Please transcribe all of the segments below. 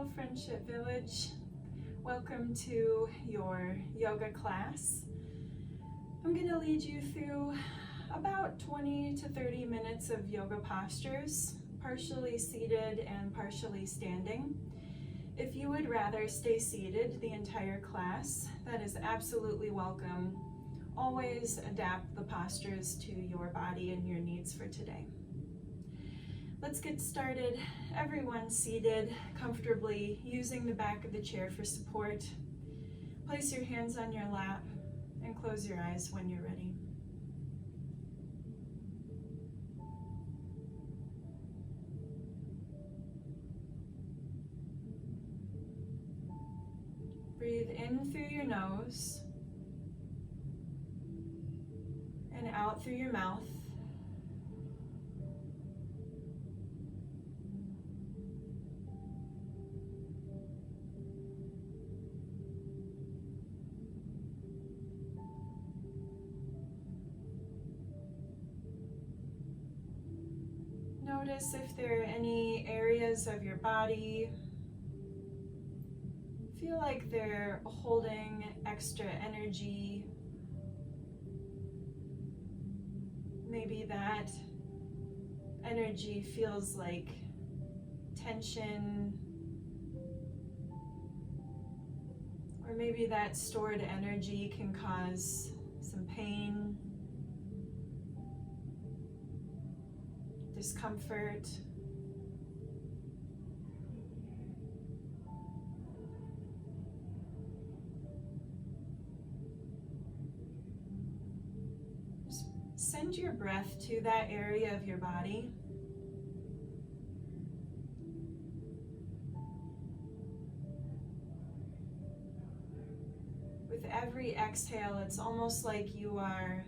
Hello, Friendship Village. Welcome to your yoga class. I'm going to lead you through about 20 to 30 minutes of yoga postures, partially seated and partially standing. If you would rather stay seated the entire class, that is absolutely welcome. Always adapt the postures to your body and your needs for today. Let's get started. Everyone seated comfortably, using the back of the chair for support. Place your hands on your lap and close your eyes when you're ready. Breathe in through your nose and out through your mouth. Notice if there are any areas of your body feel like they're holding extra energy. Maybe that energy feels like tension, or maybe that stored energy can cause some pain, discomfort. Just send your breath to that area of your body. With every exhale, it's almost like you are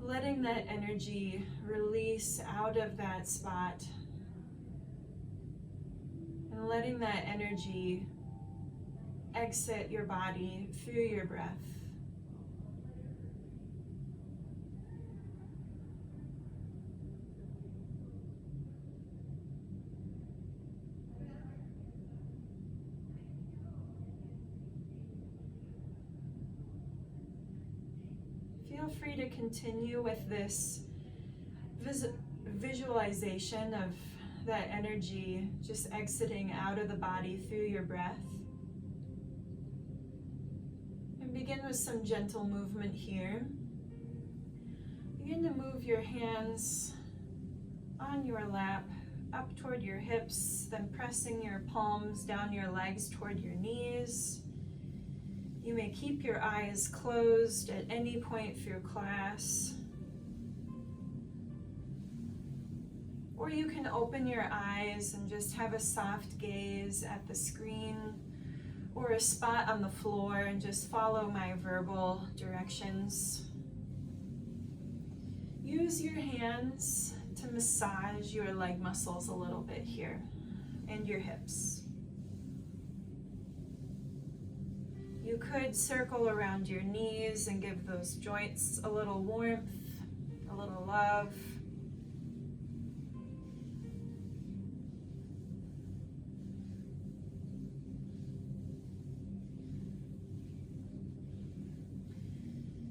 letting that energy release out of that spot and letting that energy exit your body through your breath. Feel free to continue with this visualization of that energy just exiting out of the body through your breath. And begin with some gentle movement here. Begin to move your hands on your lap up toward your hips, then pressing your palms down your legs toward your knees. You may keep your eyes closed at any point through class, or you can open your eyes and just have a soft gaze at the screen or a spot on the floor and just follow my verbal directions. Use your hands to massage your leg muscles a little bit here and your hips. You could circle around your knees and give those joints a little warmth, a little love.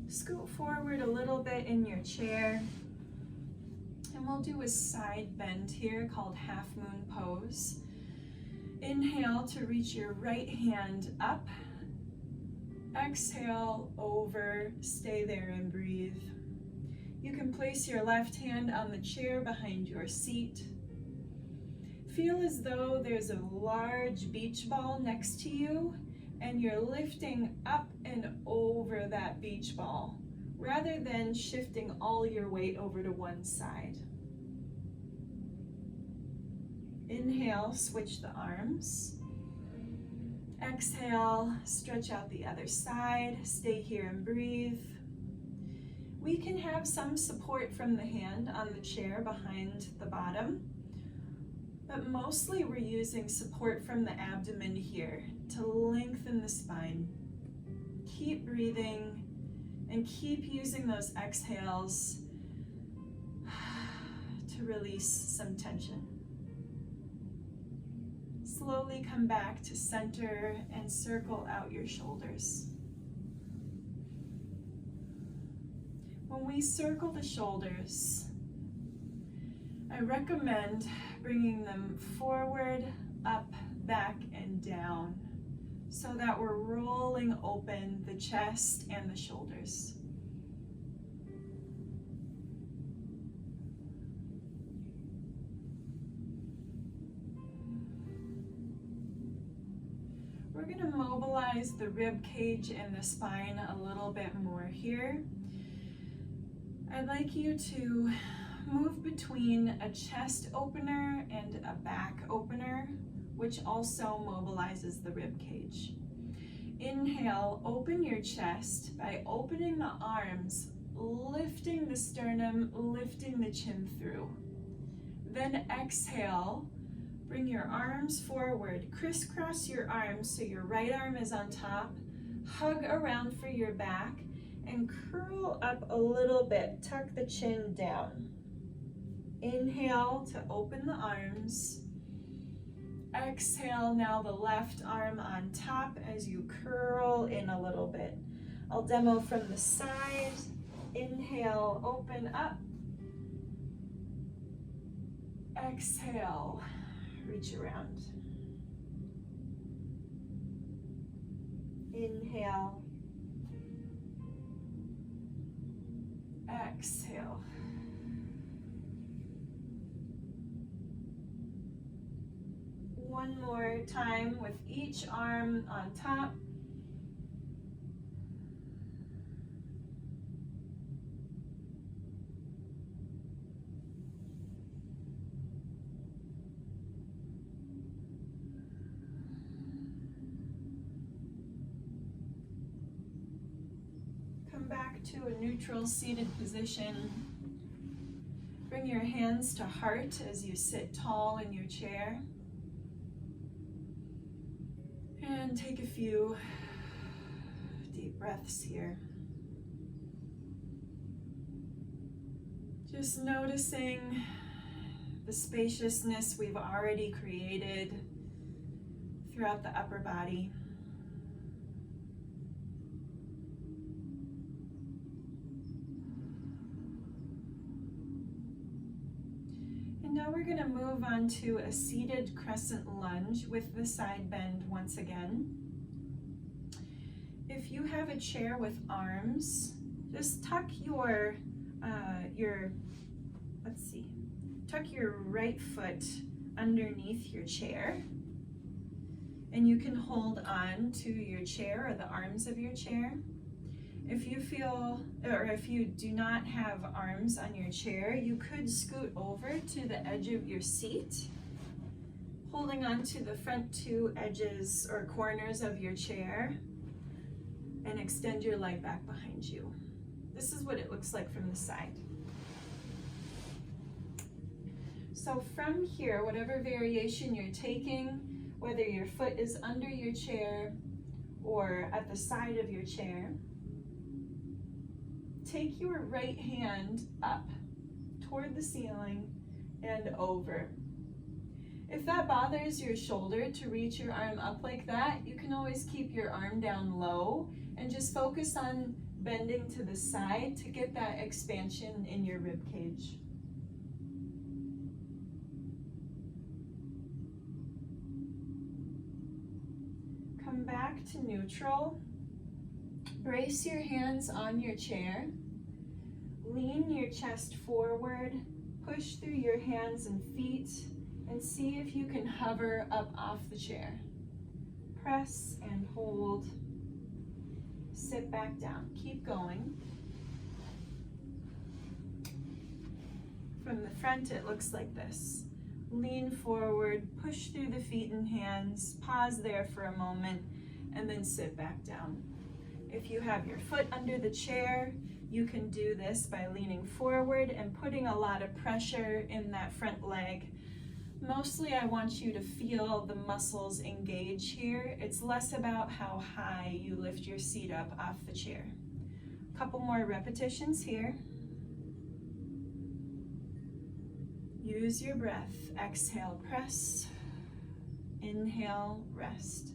Scoot forward a little bit in your chair, and we'll do a side bend here called half moon pose. Inhale to reach your right hand up. Exhale over, stay there and breathe. You can place your left hand on the chair behind your seat. Feel as though there's a large beach ball next to you and you're lifting up and over that beach ball rather than shifting all your weight over to one side. Inhale, switch the arms. Exhale, stretch out the other side, stay here and breathe. We can have some support from the hand on the chair behind the bottom, but mostly we're using support from the abdomen here to lengthen the spine. Keep breathing and keep using those exhales to release some tension. Slowly come back to center and circle out your shoulders. When we circle the shoulders, I recommend bringing them forward, up, back, and down so that we're rolling open the chest and the shoulders. We're going to mobilize the rib cage and the spine a little bit more here. I'd like you to move between a chest opener and a back opener, which also mobilizes the rib cage. Inhale, open your chest by opening the arms, lifting the sternum, lifting the chin through. Then exhale, bring your arms forward, crisscross your arms so your right arm is on top, hug around for your back, and curl up a little bit, tuck the chin down. Inhale to open the arms. Exhale, now the left arm on top as you curl in a little bit. I'll demo from the side. Inhale, open up. Exhale, reach around. Inhale. Exhale. One more time with each arm on top. Come back to a neutral seated position. Bring your hands to heart as you sit tall in your chair. And take a few deep breaths here. Just noticing the spaciousness we've already created throughout the upper body. Now we're going to move on to a seated crescent lunge with the side bend once again. If you have a chair with arms, just tuck your right foot underneath your chair, and you can hold on to your chair or the arms of your chair. If you feel, or if you do not have arms on your chair, you could scoot over to the edge of your seat, holding on to the front two edges or corners of your chair, and extend your leg back behind you. This is what it looks like from the side. So from here, whatever variation you're taking, whether your foot is under your chair or at the side of your chair, take your right hand up toward the ceiling and over. If that bothers your shoulder to reach your arm up like that, you can always keep your arm down low and just focus on bending to the side to get that expansion in your rib cage. Come back to neutral. Brace your hands on your chair. Lean your chest forward. Push through your hands and feet and see if you can hover up off the chair. Press and hold. Sit back down. Keep going. From the front, it looks like this. Lean forward, push through the feet and hands, pause there for a moment, and then sit back down. If you have your foot under the chair, you can do this by leaning forward and putting a lot of pressure in that front leg. Mostly I want you to feel the muscles engage here. It's less about how high you lift your seat up off the chair. A couple more repetitions here. Use your breath. Exhale, press. Inhale, rest.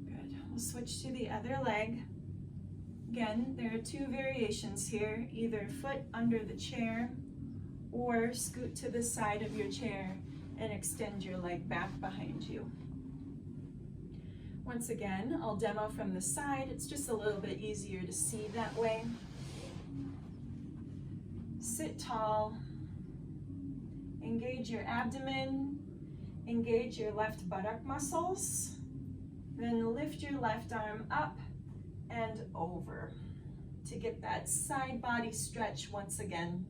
Good. We'll switch to the other leg. Again, there are two variations here, either foot under the chair or scoot to the side of your chair and extend your leg back behind you. Once again, I'll demo from the side. It's just a little bit easier to see that way. Sit tall. Engage your abdomen. Engage your left buttock muscles. Then lift your left arm up and over to get that side body stretch once again.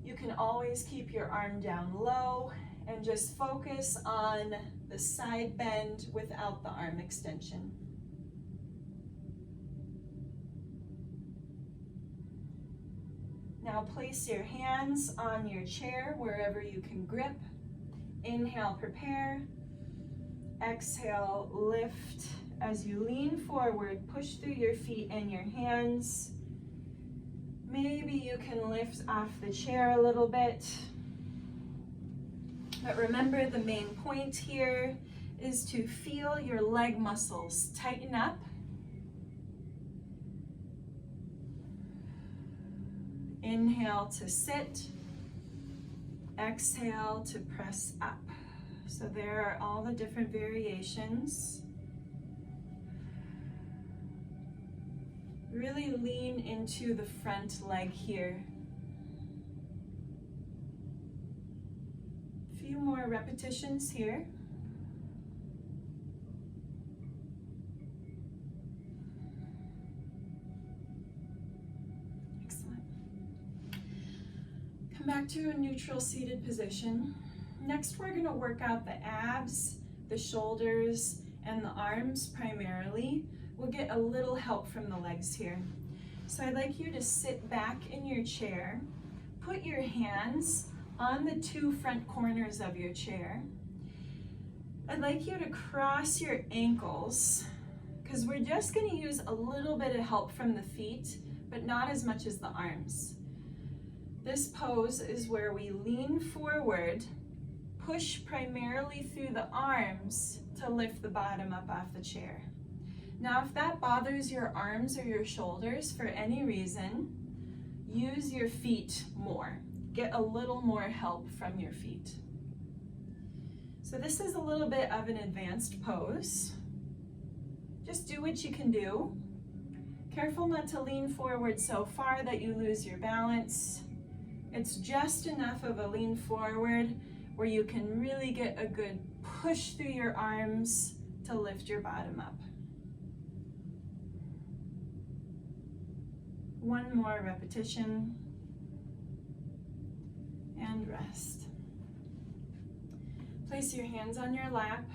You can always keep your arm down low and just focus on the side bend without the arm extension. Now place your hands on your chair wherever you can grip. Inhale, prepare. Exhale, lift. As you lean forward, push through your feet and your hands. Maybe you can lift off the chair a little bit. But remember, the main point here is to feel your leg muscles tighten up. Inhale to sit. Exhale to press up. So there are all the different variations. Really lean into the front leg here. A few more repetitions here. Excellent. Come back to a neutral seated position. Next, we're going to work out the abs, the shoulders, and the arms primarily. We'll get a little help from the legs here. So I'd like you to sit back in your chair, put your hands on the two front corners of your chair. I'd like you to cross your ankles because we're just going to use a little bit of help from the feet, but not as much as the arms. This pose is where we lean forward, push primarily through the arms to lift the bottom up off the chair. Now, if that bothers your arms or your shoulders for any reason, use your feet more. Get a little more help from your feet. So this is a little bit of an advanced pose. Just do what you can do. Careful not to lean forward so far that you lose your balance. It's just enough of a lean forward where you can really get a good push through your arms to lift your bottom up. One more repetition, and rest. Place your hands on your lap,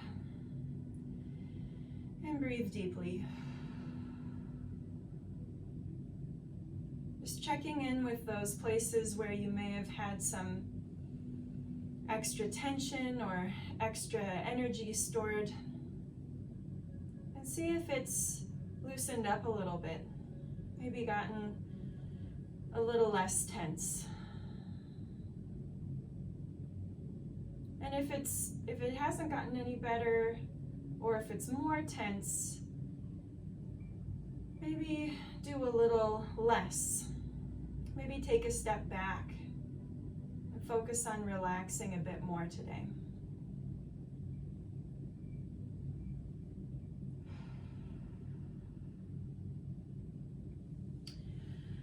and breathe deeply. Just checking in with those places where you may have had some extra tension or extra energy stored, and see if it's loosened up a little bit. Maybe gotten a little less tense. And if it hasn't gotten any better, or if it's more tense, maybe do a little less. Maybe take a step back and focus on relaxing a bit more today.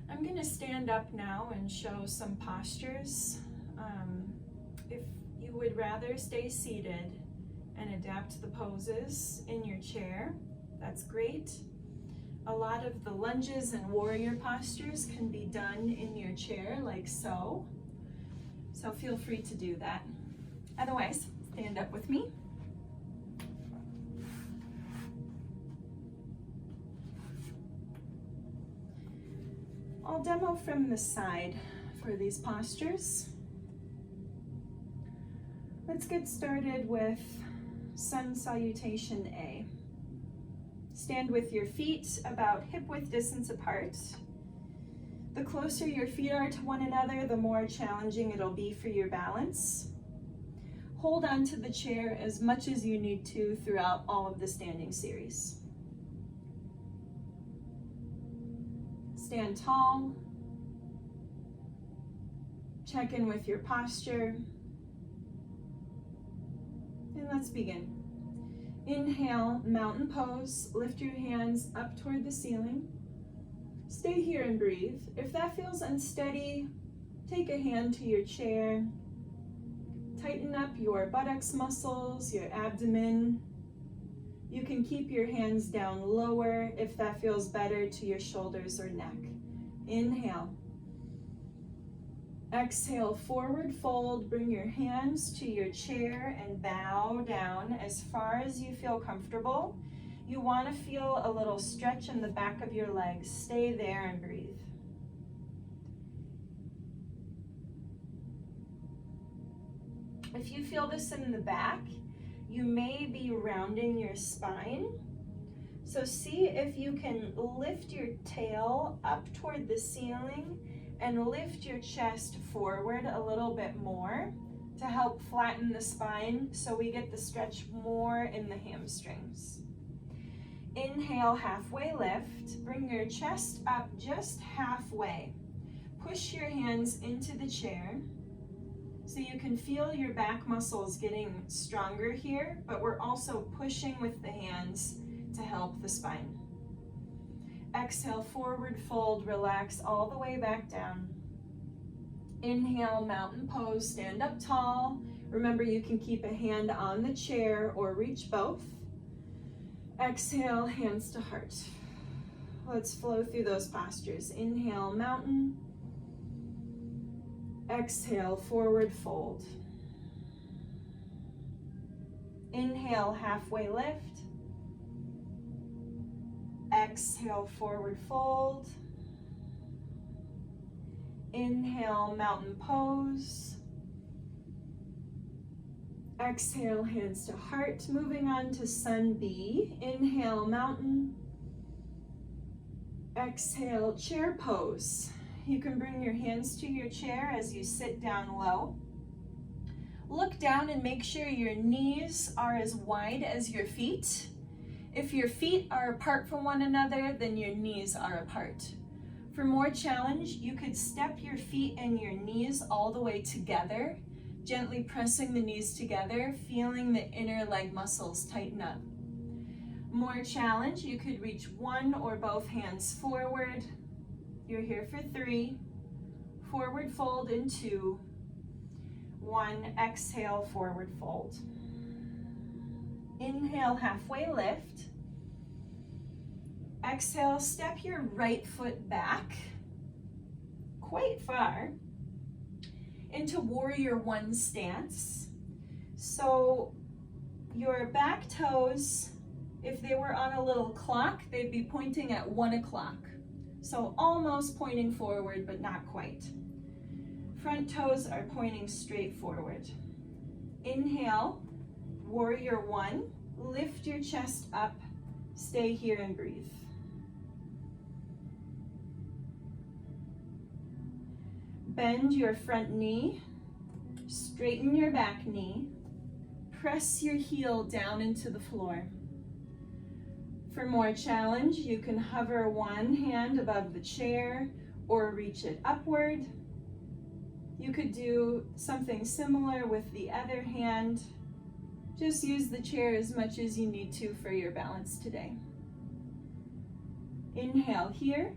I'm going to stand up now and show some postures. If you would rather stay seated and adapt the poses in your chair, that's great. A lot of the lunges and warrior postures can be done in your chair like so. So feel free to do that. Otherwise, stand up with me. I'll demo from the side for these postures. Let's get started with Sun Salutation A. Stand with your feet about hip width distance apart. The closer your feet are to one another, the more challenging it'll be for your balance. Hold on to the chair as much as you need to throughout all of the standing series. Stand tall. Check in with your posture. And let's begin. Inhale, mountain pose. Lift your hands up toward the ceiling. Stay here and breathe. If that feels unsteady, take a hand to your chair. Tighten up your buttocks muscles, your abdomen. You can keep your hands down lower if that feels better to your shoulders or neck. Inhale. Exhale, forward fold. Bring your hands to your chair and bow down as far as you feel comfortable. You want to feel a little stretch in the back of your legs. Stay there and breathe. If you feel this in the back, you may be rounding your spine. So see if you can lift your tail up toward the ceiling and lift your chest forward a little bit more to help flatten the spine so we get the stretch more in the hamstrings. Inhale, halfway lift. Bring your chest up just halfway. Push your hands into the chair so you can feel your back muscles getting stronger here, but we're also pushing with the hands to help the spine. Exhale, forward fold, relax all the way back down. Inhale, mountain pose, stand up tall. Remember, you can keep a hand on the chair or reach both. Exhale, hands to heart. Let's flow through those postures. Inhale, mountain. Exhale, forward fold. Inhale, halfway lift. Exhale, forward fold. Inhale, mountain pose. Exhale, hands to heart. Moving on to sun B. Inhale, mountain. Exhale, chair pose. You can bring your hands to your chair as you sit down low. Look down and make sure your knees are as wide as your feet. If your feet are apart from one another, then your knees are apart. For more challenge, you could step your feet and your knees all the way together, gently pressing the knees together, feeling the inner leg muscles tighten up. More challenge, you could reach one or both hands forward. You're here for 3. Forward fold in 2. 1, exhale, forward fold. Inhale, halfway lift. Exhale, step your right foot back quite far into warrior 1 stance. So your back toes, if they were on a little clock, they'd be pointing at 1 o'clock. So almost pointing forward, but not quite. Front toes are pointing straight forward. Inhale, warrior 1. Lift your chest up. Stay here and breathe. Bend your front knee. Straighten your back knee. Press your heel down into the floor. For more challenge, you can hover one hand above the chair or reach it upward. You could do something similar with the other hand. Just use the chair as much as you need to for your balance today. Inhale here.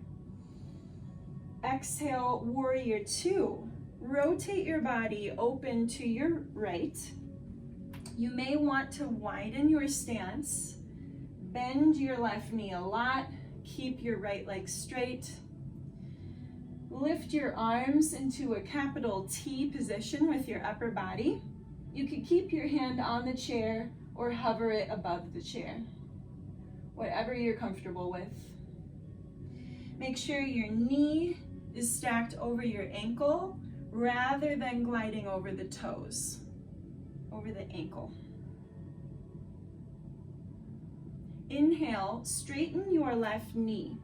Exhale, warrior 2. Rotate your body open to your right. You may want to widen your stance. Bend your left knee a lot. Keep your right leg straight. Lift your arms into a capital T position with your upper body. You could keep your hand on the chair or hover it above the chair, whatever you're comfortable with. Make sure your knee is stacked over your ankle rather than gliding over the toes, over the ankle. Inhale, straighten your left knee.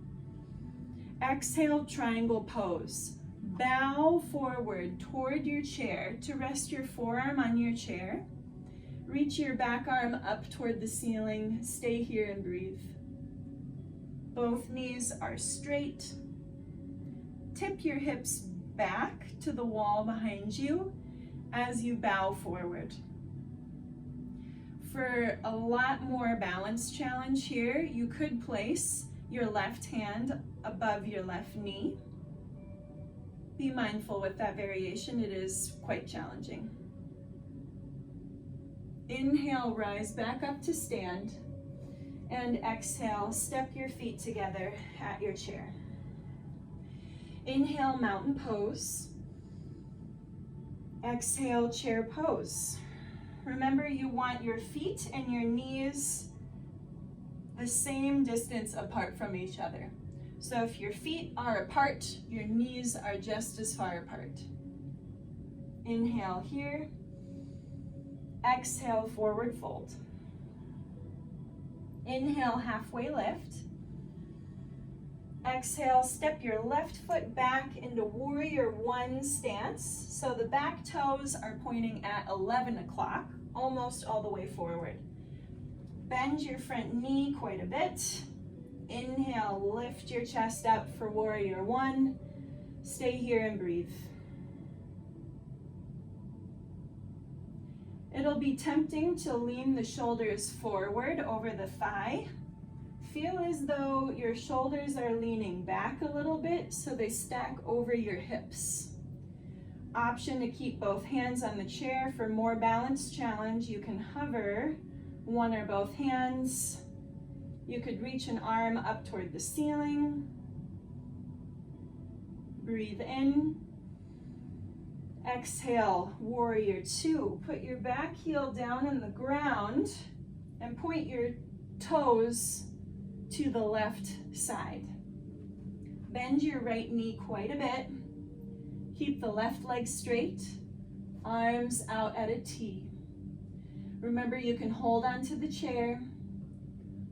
Exhale, triangle pose. Bow forward toward your chair to rest your forearm on your chair. Reach your back arm up toward the ceiling. Stay here and breathe. Both knees are straight. Tip your hips back to the wall behind you as you bow forward. For a lot more balance challenge here, you could place your left hand above your left knee. Be mindful with that variation, it is quite challenging. Inhale, rise back up to stand, and exhale, step your feet together at your chair. Inhale, mountain pose. Exhale, chair pose. Remember, you want your feet and your knees the same distance apart from each other. So if your feet are apart, your knees are just as far apart. Inhale here. Exhale, forward fold. Inhale, halfway lift. Exhale, step your left foot back into warrior one stance. So the back toes are pointing at 11 o'clock, almost all the way forward. Bend your front knee quite a bit. Inhale, lift your chest up for warrior one. Stay here and breathe. It'll be tempting to lean the shoulders forward over the thigh. Feel as though your shoulders are leaning back a little bit so they stack over your hips. Option to keep both hands on the chair. For more balance challenge, you can hover one or both hands. You could reach an arm up toward the ceiling. Breathe in. Exhale, warrior two. Put your back heel down on the ground and point your toes to the left side. Bend your right knee quite a bit. Keep the left leg straight, arms out at a T. Remember, you can hold onto the chair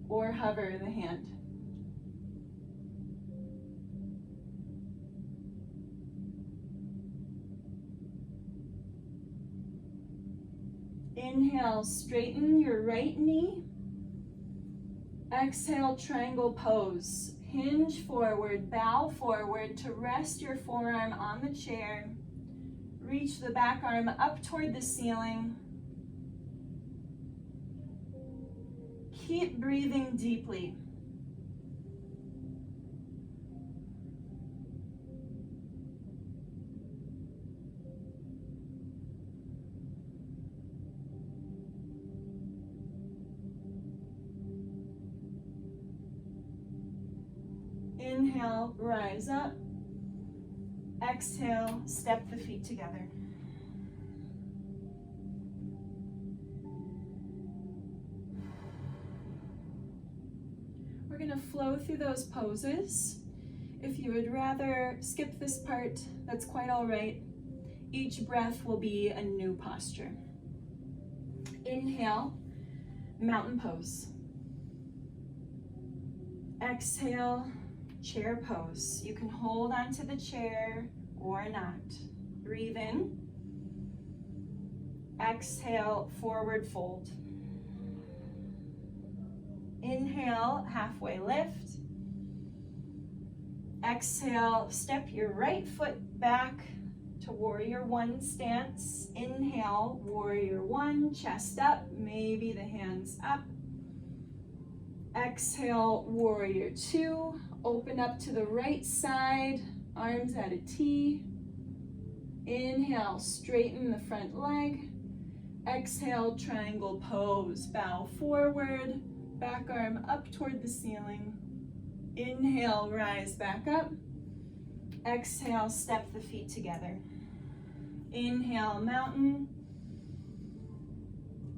or hover the hand. Inhale, straighten your right knee. Exhale, triangle pose. Hinge forward, bow forward to rest your forearm on the chair. Reach the back arm up toward the ceiling. Keep breathing deeply. Inhale, rise up. Exhale, step the feet together. We're going to flow through those poses. If you would rather skip this part, that's quite all right. Each breath will be a new posture. Inhale, mountain pose. Exhale, chair pose. You can hold onto the chair or not. Breathe in. Exhale, forward fold. Inhale, halfway lift. Exhale, step your right foot back to warrior one stance. Inhale, warrior one, chest up, maybe the hands up. Exhale, warrior two. Open up to the right side, arms at a T. Inhale, straighten the front leg. Exhale, triangle pose. Bow forward, back arm up toward the ceiling. Inhale, rise back up. Exhale, step the feet together. Inhale, mountain.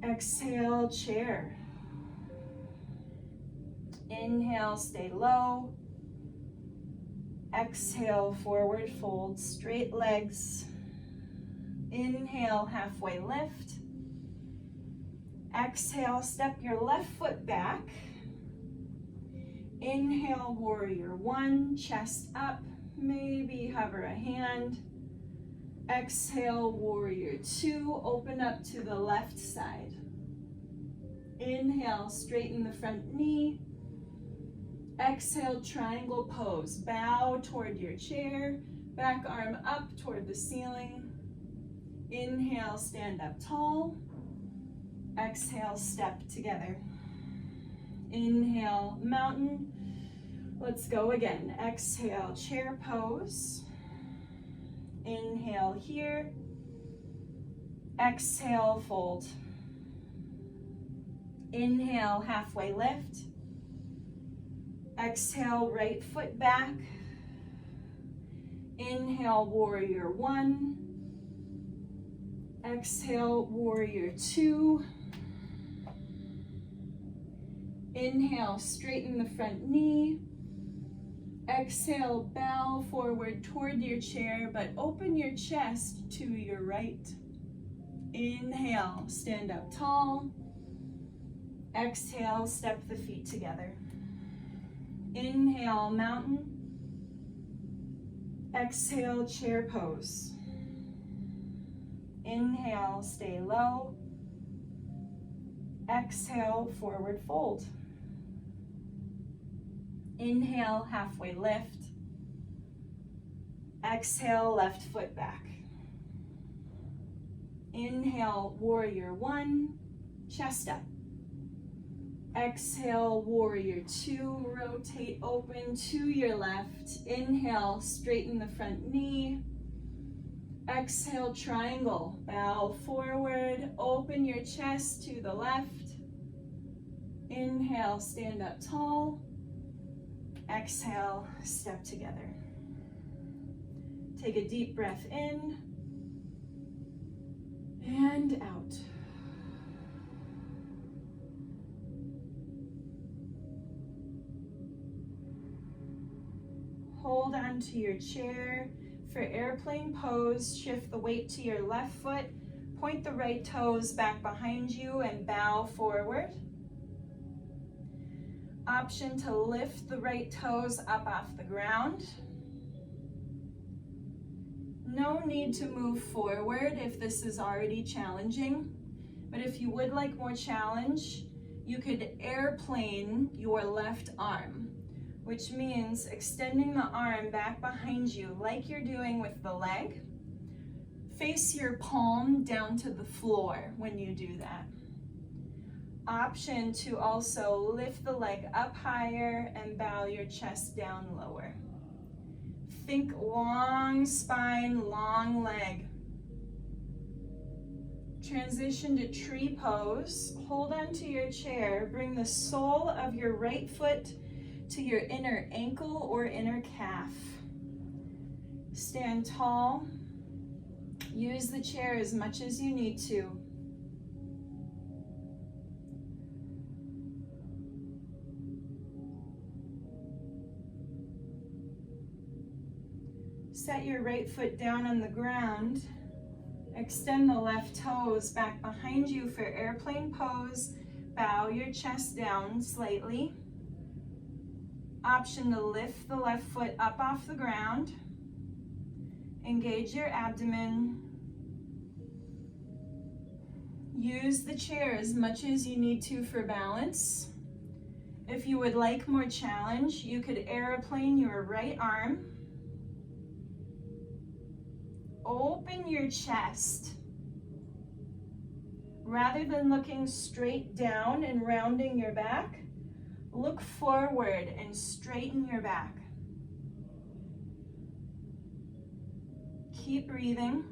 Exhale, chair. Inhale, stay low. Exhale, forward fold, straight legs. Inhale, halfway lift. Exhale, step your left foot back. Inhale, warrior one, chest up, maybe hover a hand. Exhale, warrior two, open up to the left side. Inhale, straighten the front knee. Exhale, triangle pose. Bow toward your chair, back arm up toward the ceiling. Inhale, stand up tall. Exhale, step together. Inhale, mountain. Let's go again. Exhale, chair pose. Inhale here. Exhale, fold. Inhale, halfway lift. Exhale, right foot back. Inhale, warrior one. Exhale, warrior two. Inhale, straighten the front knee. Exhale, bow forward toward your chair, but open your chest to your right. Inhale, stand up tall. Exhale, step the feet together. Inhale, mountain. Exhale, chair pose. Inhale, stay low. Exhale, forward fold. Inhale, halfway lift. Exhale, left foot back. Inhale, warrior one, chest up. Exhale, warrior two, rotate open to your left. Inhale, straighten the front knee. Exhale, triangle, bow forward, open your chest to the left. Inhale, stand up tall. Exhale, step together. Take a deep breath in and out. Hold on to your chair. For airplane pose, shift the weight to your left foot, point the right toes back behind you and bow forward. Option to lift the right toes up off the ground. No need to move forward if this is already challenging, but if you would like more challenge, you could airplane your left arm, which means extending the arm back behind you like you're doing with the leg. Face your palm down to the floor when you do that. Option to also lift the leg up higher and bow your chest down lower. Think long spine, long leg. Transition to tree pose. Hold on to your chair. Bring the sole of your right foot to your inner ankle or inner calf. Stand tall. Use the chair as much as you need to. Set your right foot down on the ground. Extend the left toes back behind you for airplane pose. Bow your chest down slightly. Option to lift the left foot up off the ground. Engage your abdomen. Use the chair as much as you need to for balance. If you would like more challenge, you could airplane your right arm. Open your chest. Rather than looking straight down and rounding your back, look forward and straighten your back. Keep breathing.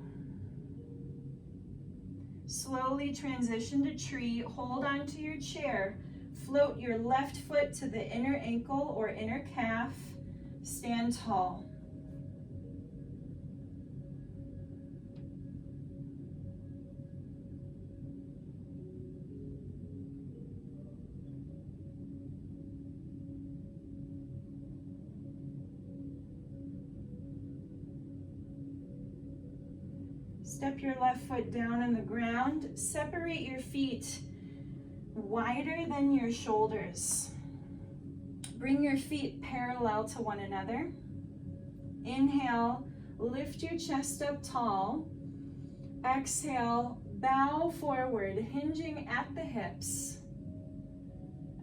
Slowly transition to tree. Hold on to your chair. Float your left foot to the inner ankle or inner calf. Stand tall. Step your left foot down on the ground. Separate your feet wider than your shoulders. Bring your feet parallel to one another. Inhale, lift your chest up tall. Exhale, bow forward, hinging at the hips.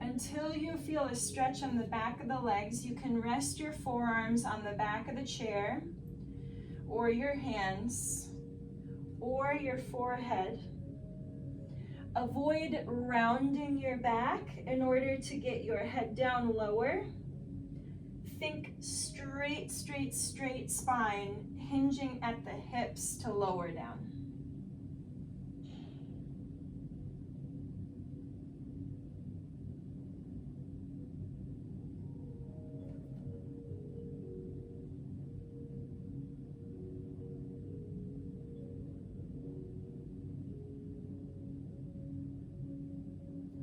Until you feel a stretch on the back of the legs, you can rest your forearms on the back of the chair, or your hands, or your forehead. Avoid rounding your back in order to get your head down lower. Think straight, straight, straight spine, hinging at the hips to lower down.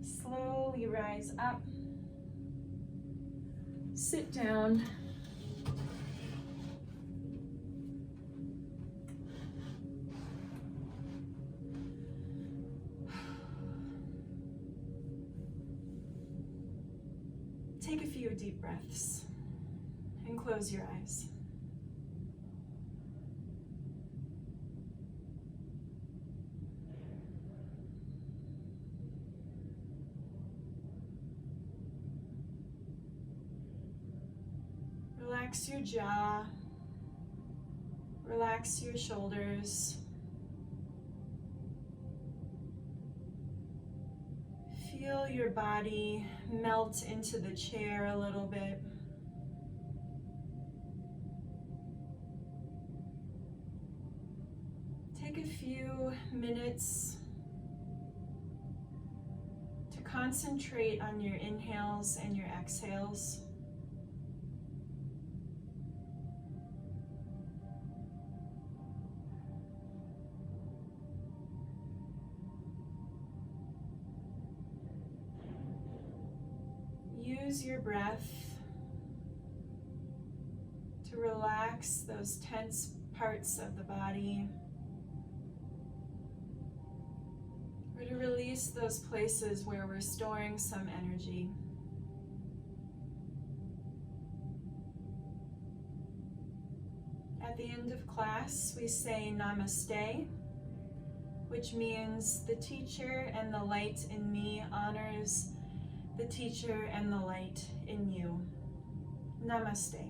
Slowly rise up. Sit down. Take a few deep breaths and close your eyes. Relax your jaw, relax your shoulders. Feel your body melt into the chair a little bit. Take a few minutes to concentrate on your inhales and your exhales. Use your breath to relax those tense parts of the body, or to release those places where we're storing some energy. At the end of class, we say namaste, which means the teacher and the light in me honors the teacher and the light in you. Namaste.